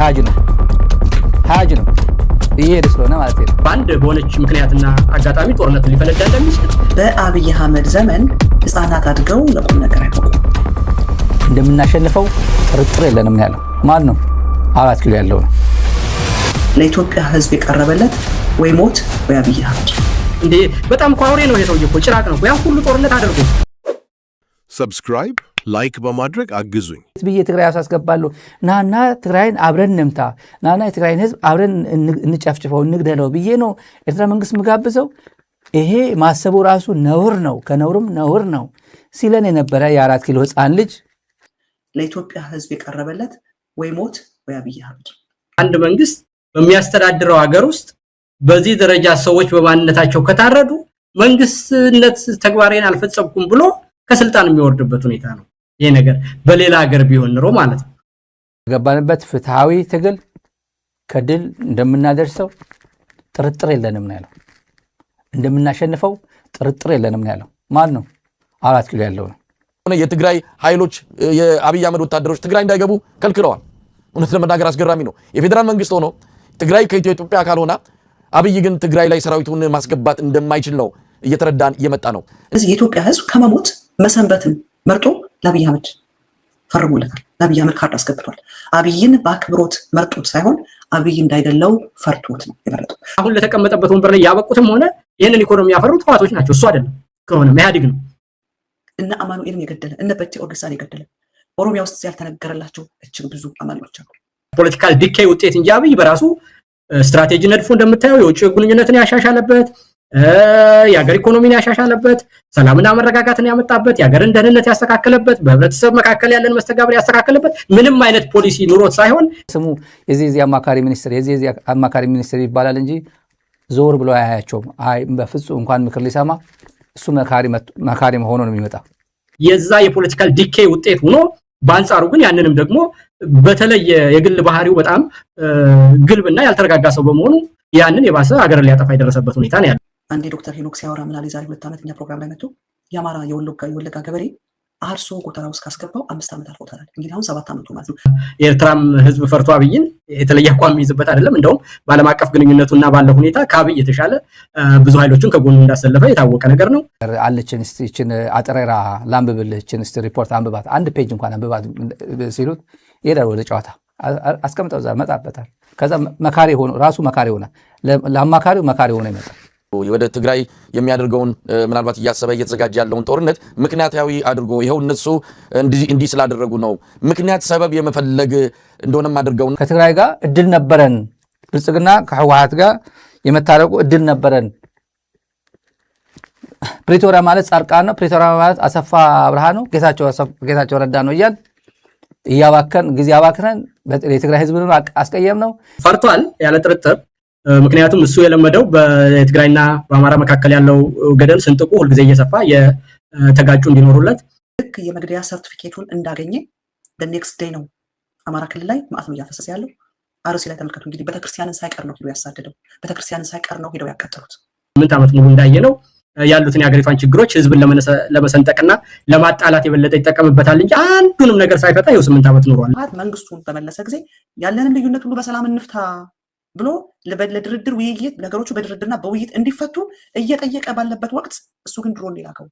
ሀጅ ነው ይሄድ ስለሆነ ማለት ነው ባንድ በሆነች ምክንያትና አጋጣሚ ጦርነት ሊፈነዳ እንደሚችል በአብይ አህመድ ዘመን ህፃናት አድገው ለቁም ነገር አይበቁም እንደምናሸንፈው ጥርጥር የለንም ያለው ማን ነው 4 ኪሎ ያለው ነው ለኢትዮጵያ ህዝብ የቀረበለት ወይ ሞት ወይ አብይ አህመድ እንዴ በጣም ቋውሬ ነው የሰውዬ እኮ ጭራቅ ነው ያ ሁሉ ጦርነት አድርጎ ሰብስክራይብ ላይክ በማድረግ አግዙኝ በየ ትግራይ አስገባለሁ ናና ትግራይን አብረን እንምታ ናና የትግራይን ህዝብ አብረን እንጨፍጭፈው እንግደለው ብዬ ነው ኤርትራ መንግስት መጋብዘው ይሄ ማሰቡ ራሱ ነውር ነው ከነውርም ነውር ነው ሲለን የነበረ የ4 ኪሎ ህፃን ልጅ ለኢትዮጵያ ህዝብ የቀረበለት ወይ ሞት ወይ አብይ አህመድ አንድ መንግስት በሚያስተዳድረው ሀገር ውስጥ በዚህ ደረጃ ሰዎች በማንነታቸው ከታረዱ መንግስትነት ተግባሬን አልፈጸምኩም ብሎ ከስልጣን የሚወርድበት ሁኔታ ነው ይሄ ነገር በሌላ ሀገር ቢሆን ነው ማለት ነው ገባንበት ፍትሃዊ ትግል ከድል እንደምናደርሰው ጥርጥር የለንም ነው ያለው እንደምናሸንፈው ጥርጥር የለንም ነው ያለው ማን ነው 4 ኪሎ ያለው ነው የትግራይ ኃይሎች የአብይ አህመድ ወታደሮች ትግራይ እንዳይገቡ ከልክለዋል እውነት ለመናገር አስገራሚ ነው የፌደራል መንግስት ሆኖ ትግራይ ከኢትዮጵያ ካልሆነ አብይ ግን ትግራይ ላይ ሰራዊቱን ማስገባት እንደማይችል ነው እየተረዳን እየመጣ ነው ስለዚህ የኢትዮጵያ ህዝብ ከመሞት መሰንበትን መርጦ ለአብይ አህመድ ፈርሞለታል ለአብይ አህመድ ካርድ አስገብቷል አብይን በአክብሮት መርጦት ሳይሆን አብይ እንዳይደለው ፈርቶት ነው የመረጠው አሁን ለተቀመጠበት ወንበር ላይ ያበቁትም ሆነ ይሄንን ኢኮኖሚ ያፈሩት ህዋቶች ናቸው እሱ አይደለም ከሆነ ኢህአዴግ ነው እና አማኑኤልን የገደለ እነ በቴ ኦርጌሳን የገደለ ኦሮሚያ ውስጥ ያልተነገረላቸው እጅግ ብዙ አማኞች አሉ ፖለቲካል ዲኬይ ውጤት እንጂ አብይ በራሱ ስትራቴጂ ነድፎ እንደምታየው የውጭ ግንኙነትን ያሻሻለበት የሀገር ኢኮኖሚን ያሻሻለበት ሰላምና መረጋጋትን ያመጣበት የሀገርን ደህንነት ያስተካከለበት በህብረተሰብ መካከል ያለን መስተጋብር ያስተካከለበት ምንም አይነት ፖሊሲ ኑሮት ሳይሆን ስሙ የዚህ አማካሪ ሚኒስትር ይባላል እንጂ ዞር ብሎ አያያቸውም አይ በፍጹም እንኳን ምክር ሊሰማ እሱ መካሪ ሆኖ ነው የሚመጣው የዛ የፖለቲካል ዲኬይ ውጤት ሆኖ በአንጻሩ ግን ያንንም ደግሞ በተለየ የግል ባህሪው በጣም ግልብና ያልተረጋጋ ሰው በመሆኑ ያንን የባሰ ሀገርን ሊያጠፋ የደረሰበት ሁኔታ ነው ያለው አንዴ ዶክተር ሄኖክ ሲያወራ ምን አለ ዛሬ 2 ዓመትኛ ፕሮግራም ላይ መጥቶ የአማራ የወለጋ ገበሬ አርሶ ጎተራ ውስጥ ካስገባው 5 ዓመት አልፎታል እንግዲህ አሁን 7 ዓመቱ ማለት ነው የኤርትራም ህዝብ ፈርቶ አብይን የተለየ አቋም ይዝበት አይደለም እንደውም ባለም አቀፍ ግንኙነቱና ባለው ሁኔታ ከአብይ የተሻለ ብዙ ኃይሎችን ከጎኑ እንዳሰለፈ የታወቀ ነገር ነው አለችን እቺን አጥሬራ ላምብብልህችን ሪፖርት አንብባት አንድ ፔጅ እንኳን አንብባት ሲሉት ይሄዳል ወደ ጨዋታ አስቀምጠው እዛ መጣበታል ከዛ መካሪ ሆኖ ራሱ መካሪ ሆነ ለአማካሪው መካሪ ሆነ ይመጣል ወደ ትግራይ የሚያደርገውን ምናልባት እያሰበ እየተዘጋጀ ያለውን ጦርነት ምክንያታዊ አድርጎ ይሄው እነሱ እንዲ ስላደረጉ ነው ምክንያት ሰበብ የመፈለግ እንደሆነም አድርገው ከትግራይ ጋር እድል ነበረን ብልጽግና ከህወሓት ጋር የመታረቁ እድል ነበረን ፕሪቶሪያ ማለት ጻርቃን ነው ፕሪቶሪያ ማለት አሰፋ አብርሃ ነው ጌታቸው ረዳ ነው እያባከን ጊዜ አባክነን የትግራይ ህዝብ ነው አስቀየም ነው ፈርቷል ያለ ጥርጥር ምክንያቱም እሱ የለመደው በትግራይና በአማራ መካከል ያለው ገደል ስንጥቁ ሁሉ ጊዜ እየሰፋ የተጋጩ እንዲኖሩለት ልክ የመግደያ ሰርቲፊኬቱን እንዳገኘ በኔክስት ዴይ ነው አማራ ክልል ላይ ማዕተም እያፈሰሰ ያለው አርሲ ላይ ተመልከቱ እንግዲህ ቤተክርስቲያንን ሳይቀር ነው ሄዶ ያሳደደው ቤተክርስቲያንን ሳይቀር ነው ሄዶ ያቃጠሉት 8 ዓመት ሙሉ እንዳየነው ያሉትን የሀገሪቷን ችግሮች ህዝብን ለመሰንጠቅና ለማጣላት የበለጠ ይጠቀምበታል እንጂ አንዱንም ነገር ሳይፈታ ይኸው 8 ዓመት ኖሯል መንግስቱን በመለሰ ጊዜ ያለንን ልዩነት ሁሉ በሰላም እንፍታ ብሎ ለድርድር ውይይት ነገሮቹ በድርድርና በውይይት እንዲፈቱ እየጠየቀ ባለበት ወቅት እሱ ግን ድሮን ሊላከው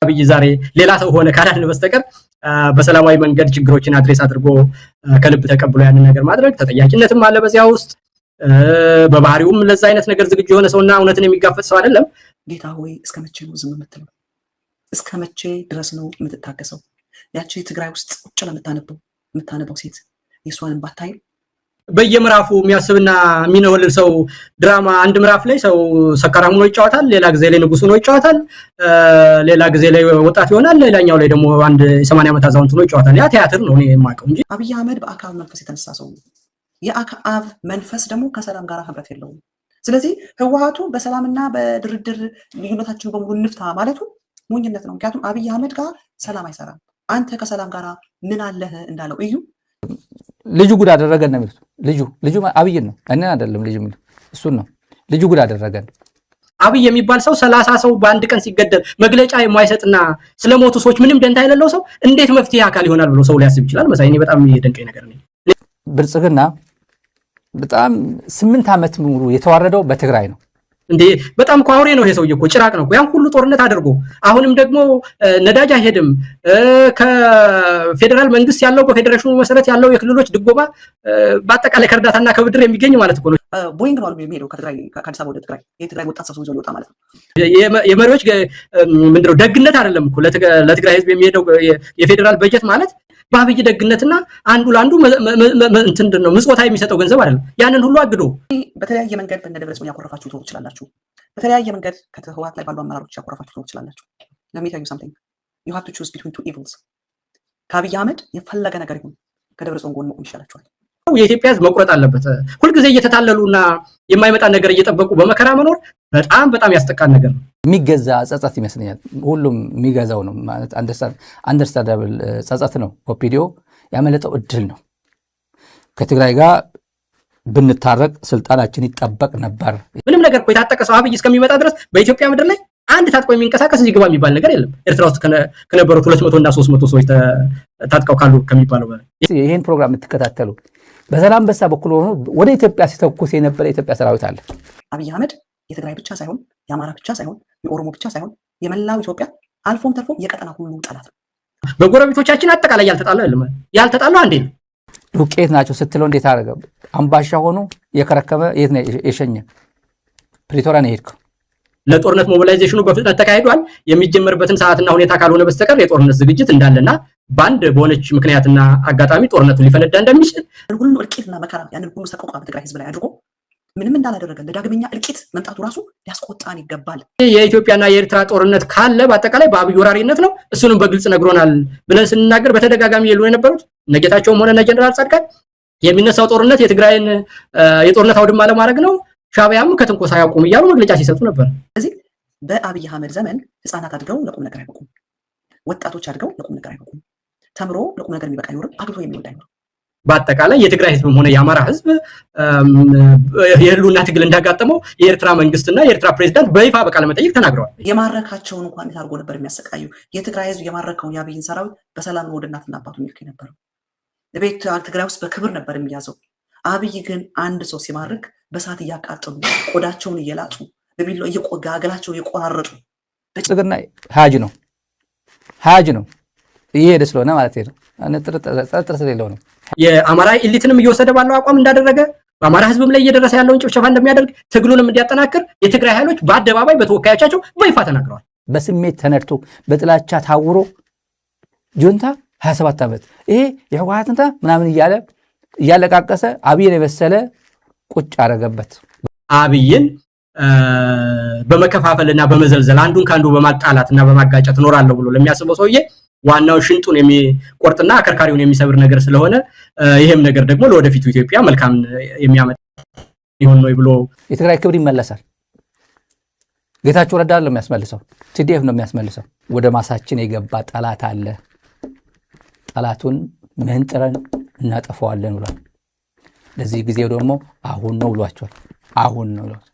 አብይ ዛሬ ሌላ ሰው ሆነ ካላልን በስተቀር በሰላማዊ መንገድ ችግሮችን አድሬስ አድርጎ ከልብ ተቀብሎ ያንን ነገር ማድረግ ተጠያቂነትም አለ በዚያ ውስጥ በባህሪውም ለዛ አይነት ነገር ዝግጁ የሆነ ሰውና እውነትን የሚጋፈጥ ሰው አይደለም ጌታ ሆይ እስከመቼ ነው ዝም የምትለው እስከመቼ ድረስ ነው የምትታገሰው ያቺ ትግራይ ውስጥ ቁጭ ለምታነበው ሴት የሷን ባታይ በየምራፉ የሚያስብና የሚነወልል ሰው ድራማ አንድ ምራፍ ላይ ሰው ሰካራም ሆኖ ይጫወታል ሌላ ጊዜ ላይ ንጉስ ሆኖ ይጫወታል ሌላ ጊዜ ላይ ወጣት ይሆናል ሌላኛው ላይ ደግሞ አንድ 80 ዓመት አዛውንት ሆኖ ይጫወታል ያ ቲያትር ነው እኔ የማውቀው እንጂ አብይ አህመድ በአካብ መንፈስ የተነሳ ሰው ነው የአካብ መንፈስ ደግሞ ከሰላም ጋር ህብረት የለውም ስለዚህ ህወሓቱ በሰላምና በድርድር ልዩነታችን በሙሉ እንፍታ ማለቱ ሞኝነት ነው ምክንያቱም አብይ አህመድ ጋር ሰላም አይሰራም አንተ ከሰላም ጋር ምን አለህ እንዳለው እዩ ልጁ ጉድ አደረገን ነው የሚሉት ልጁ አብይ ነው እኔ አይደለም ልጅ የሚሉት እሱን ነው ልጁ ጉድ አደረገን አብይ የሚባል ሰው 30 ሰው በአንድ ቀን ሲገደል መግለጫ የማይሰጥና ስለሞቱ ሰዎች ምንም ደንታ የሌለው ሰው እንዴት መፍትሄ አካል ይሆናል ብሎ ሰው ሊያስብ ይችላል መሳይ እኔ በጣም የደንቀኝ ነገር ነው ብልጽግና በጣም 8 ዓመት ሙሉ የተዋረደው በትግራይ ነው እንዴ። በጣም እኮ አውሬ ነው ይሄ ሰውዬ እኮ ጭራቅ ነው። ያን ሁሉ ጦርነት አድርጎ አሁንም ደግሞ ነዳጅ አይሄድም። ከፌዴራል መንግስት ያለው በፌዴሬሽኑ መሰረት ያለው የክልሎች ድጎማ በአጠቃላይ ከእርዳታና ከብድር የሚገኝ ማለት እኮ ነው። ቦይንግ ነው የሚሄደው ከአዲስ አበባ ወደ ትግራይ። የትግራይ ወጣት ሰብስቦ ይዞ ሊወጣ ማለት ነው። የመሪዎች ምንድነው ደግነት አይደለም እኮ ለትግራይ ህዝብ የሚሄደው የፌዴራል በጀት ማለት በአብይ ደግነትና አንዱ ለአንዱ እንትንድነው ምጽወታ የሚሰጠው ገንዘብ አይደለም። ያንን ሁሉ አግዶ በተለያየ መንገድ በነደብረጽዮን ያኮረፋችሁ ትሆኑ ትችላላችሁ። በተለያየ መንገድ ከህወሓት ላይ ባሉ አመራሮች ያኮረፋችሁ ትሆኑ ትችላላችሁ። let me tell you something, you have to choose between two evils። ከአብይ አህመድ የፈለገ ነገር ይሁን ከደብረጽዮን ጎን መቆም ይሻላችኋል። የኢትዮጵያ ህዝብ መቁረጥ አለበት። ሁልጊዜ እየተታለሉና የማይመጣ ነገር እየጠበቁ በመከራ መኖር በጣም በጣም ያስጠቃን ነገር ነው። የሚገዛ ጸጸት ይመስለኛል። ሁሉም የሚገዛው ነው ማለት አንደርስታንዳብል ጸጸት ነው። ኦፒዲዮ ያመለጠው እድል ነው። ከትግራይ ጋር ብንታረቅ ስልጣናችን ይጠበቅ ነበር። ምንም ነገር እኮ የታጠቀ ሰው አብይ እስከሚመጣ ድረስ በኢትዮጵያ ምድር ላይ አንድ ታጥቆ የሚንቀሳቀስ እዚህ ግባ የሚባል ነገር የለም። ኤርትራ ውስጥ ከነበሩት 200 እና 300 ሰዎች ታጥቀው ካሉ ከሚባለው በላይ ይሄን ፕሮግራም የምትከታተሉ በዛላምበሳ በኩል ሆኖ ወደ ኢትዮጵያ ሲተኩስ የነበረ የኢትዮጵያ ሰራዊት አለ። አብይ አህመድ የትግራይ ብቻ ሳይሆን የአማራ ብቻ ሳይሆን የኦሮሞ ብቻ ሳይሆን የመላው ኢትዮጵያ አልፎም ተርፎም የቀጠና ሁሉ ጠላት ነው። በጎረቤቶቻችን አጠቃላይ ያልተጣለው አንዴ ነው። ዱቄት ናቸው ስትለው እንዴት አደረገ? አምባሻ ሆኖ የከረከመ የት ነው የሸኘ? ፕሪቶሪያ ነው የሄድከው። ለጦርነት ሞቢላይዜሽኑ በፍጥነት ተካሂዷል። የሚጀመርበትን ሰዓትና ሁኔታ ካልሆነ በስተቀር የጦርነት ዝግጅት እንዳለና በአንድ በሆነች ምክንያትና አጋጣሚ ጦርነቱ ሊፈነዳ እንደሚችል ሁሉ እልቂትና መከራ ያንን ሁሉ ሰቆቃ በትግራይ ህዝብ ላይ አድርጎ ምንም እንዳላደረገ ለዳግመኛ እልቂት መምጣቱ ራሱ ሊያስቆጣን ይገባል። የኢትዮጵያና የኤርትራ ጦርነት ካለ በአጠቃላይ በአብይ ወራሪነት ነው። እሱንም በግልጽ ነግሮናል ብለን ስንናገር በተደጋጋሚ የሉ የነበሩት እነ ጌታቸውም ሆነ እነ ጀነራል ጻድቃን የሚነሳው ጦርነት የትግራይን የጦርነት አውድማ ለማድረግ ነው፣ ሻዕቢያም ከትንኮሳ ያቆም እያሉ መግለጫ ሲሰጡ ነበር። ስለዚህ በአብይ አህመድ ዘመን ህፃናት አድገው ለቁም ነገር አይበቁም። ወጣቶች አድገው ለቁም ነገር አይበቁም። ተምሮ ለቁም ነገር የሚበቃ አይኖርም። አግብቶ የሚወልድ አይኖርም። በአጠቃላይ የትግራይ ህዝብም ሆነ የአማራ ህዝብ የህልውና ትግል እንዳጋጠመው የኤርትራ መንግስትና የኤርትራ ፕሬዝዳንት በይፋ በቃለ መጠይቅ ተናግረዋል። የማረካቸውን እንኳን ታርጎ ነበር የሚያሰቃዩ። የትግራይ ህዝብ የማረከውን የአብይን ሰራዊት በሰላም ወደ እናትና አባቱ የሚልክ የነበረው ቤት ትግራይ ውስጥ በክብር ነበር የሚያዘው። አብይ ግን አንድ ሰው ሲማርክ በሳት እያቃጠሉ ቆዳቸውን እየላጡ በቢሎ እየቆጋገላቸውን እየቆራረጡ ጽግና ሀጅ ነው እየሄደ ስለሆነ ማለት ነው። ጥርጥር ስለሌለው ነው። የአማራ ኤሊትንም እየወሰደ ባለው አቋም እንዳደረገ በአማራ ህዝብም ላይ እየደረሰ ያለውን ጭፍጨፋ እንደሚያደርግ ትግሉንም እንዲያጠናክር የትግራይ ኃይሎች በአደባባይ በተወካዮቻቸው በይፋ ተናግረዋል። በስሜት ተነድቶ በጥላቻ ታውሮ ጁንታ 27 ዓመት ይሄ የህወሓት እንታ ምናምን እያለቃቀሰ አብይን የበሰለ ቁጭ አረገበት። አብይን በመከፋፈልና በመዘልዘል አንዱን ከአንዱ በማጣላትና በማጋጨት እኖራለሁ ብሎ ለሚያስበው ሰውዬ ዋናው ሽንጡን የሚቆርጥና አከርካሪውን የሚሰብር ነገር ስለሆነ ይሄም ነገር ደግሞ ለወደፊቱ ኢትዮጵያ መልካም የሚያመጣ ይሁን ነው ብሎ የትግራይ ክብር ይመለሳል። ጌታቸው ረዳ ነው የሚያስመልሰው፣ ቲዲኤፍ ነው የሚያስመልሰው። ወደ ማሳችን የገባ ጠላት አለ፣ ጠላቱን መንጥረን እናጠፋዋለን ብሏል። ለዚህ ጊዜው ደግሞ አሁን ነው ብሏቸዋል። አሁን ነው ብሏል።